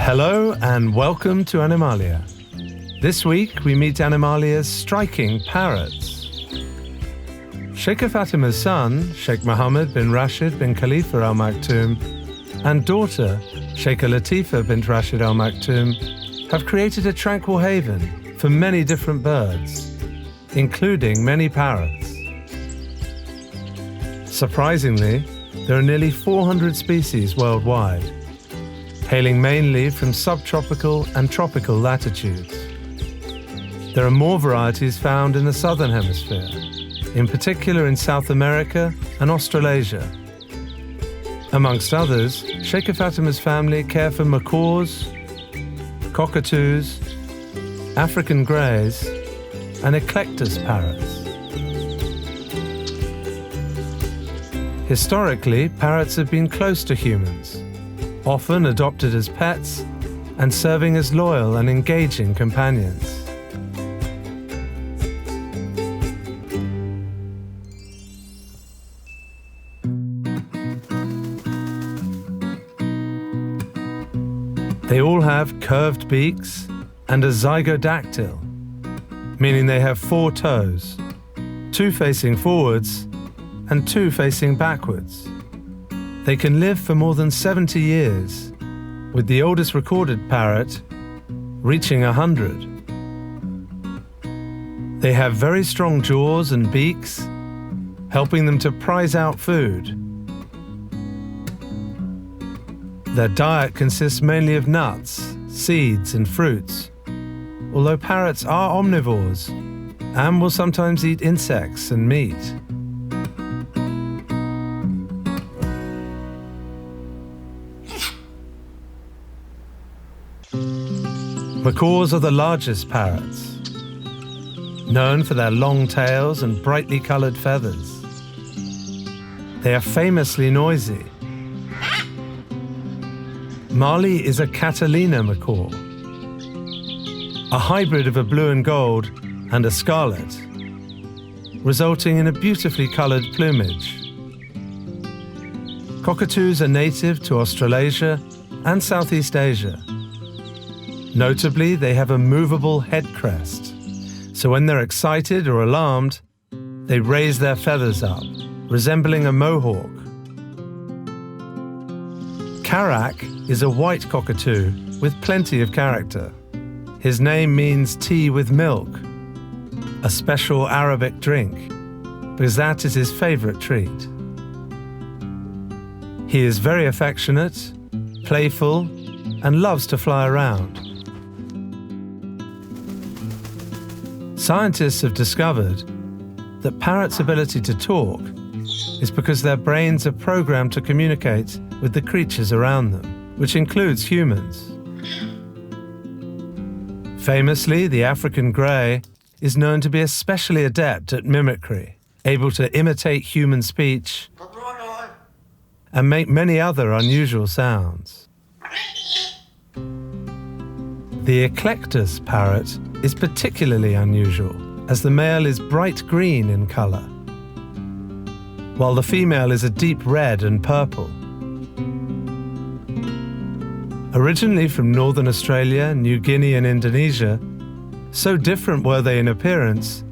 Hello and welcome to Animalia. This week we meet Animalia's striking parrots. Sheikh Fatima's son, Sheikh Mohammed bin Rashid bin Khalifa Al Maktoum, and daughter, Sheikha Latifa bint Rashid Al Maktoum, have created a tranquil haven for many different birds, including many parrots. Surprisingly, there are nearly 400 species worldwide, hailing mainly from subtropical and tropical latitudes. There are more varieties found in the southern hemisphere, in particular in South America and Australasia. Amongst others, Sheikh Fatima's family care for macaws, cockatoos, African greys, and eclectus parrots. Historically, parrots have been close to humans, often adopted as pets and serving as loyal and engaging companions. They all have curved beaks and a zygodactyl, meaning they have 4 toes, 2 facing forwards and 2 facing backwards. They can live for more than 70 years, with the oldest recorded parrot reaching 100. They have very strong jaws and beaks, helping them to prize out food. Their diet consists mainly of nuts, seeds, and fruits, although parrots are omnivores and will sometimes eat insects and meat. Macaws are the largest parrots, known for their long tails and brightly coloured feathers. They are famously noisy. Mali is a Catalina macaw, a hybrid of a blue and gold and a scarlet, resulting in a beautifully coloured plumage. Cockatoos are native to Australasia and Southeast Asia. Notably, they have a movable head crest, so when they're excited or alarmed, they raise their feathers up, resembling a mohawk. Karak is a white cockatoo with plenty of character. His name means tea with milk, a special Arabic drink, because that is his favourite treat. He is very affectionate, playful, and loves to fly around. Scientists have discovered that parrots' ability to talk is because their brains are programmed to communicate with the creatures around them, which includes humans. Famously, the African grey is known to be especially adept at mimicry, able to imitate human speech and make many other unusual sounds. The eclectus parrot is particularly unusual, as the male is bright green in colour, while the female is a deep red and purple. Originally from northern Australia, New Guinea and Indonesia, so different were they in appearance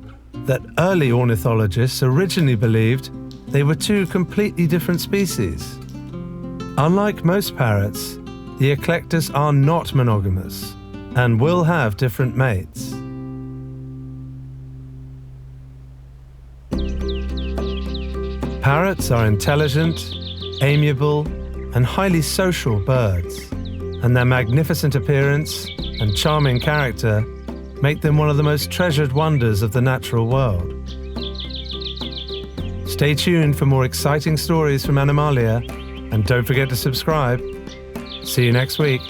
that early ornithologists originally believed they were 2 completely different species. Unlike most parrots, the eclectus are not monogamous and will have different mates. Parrots are intelligent, amiable, and highly social birds, and their magnificent appearance and charming character make them one of the most treasured wonders of the natural world. Stay tuned for more exciting stories from Animalia, and don't forget to subscribe. See you next week.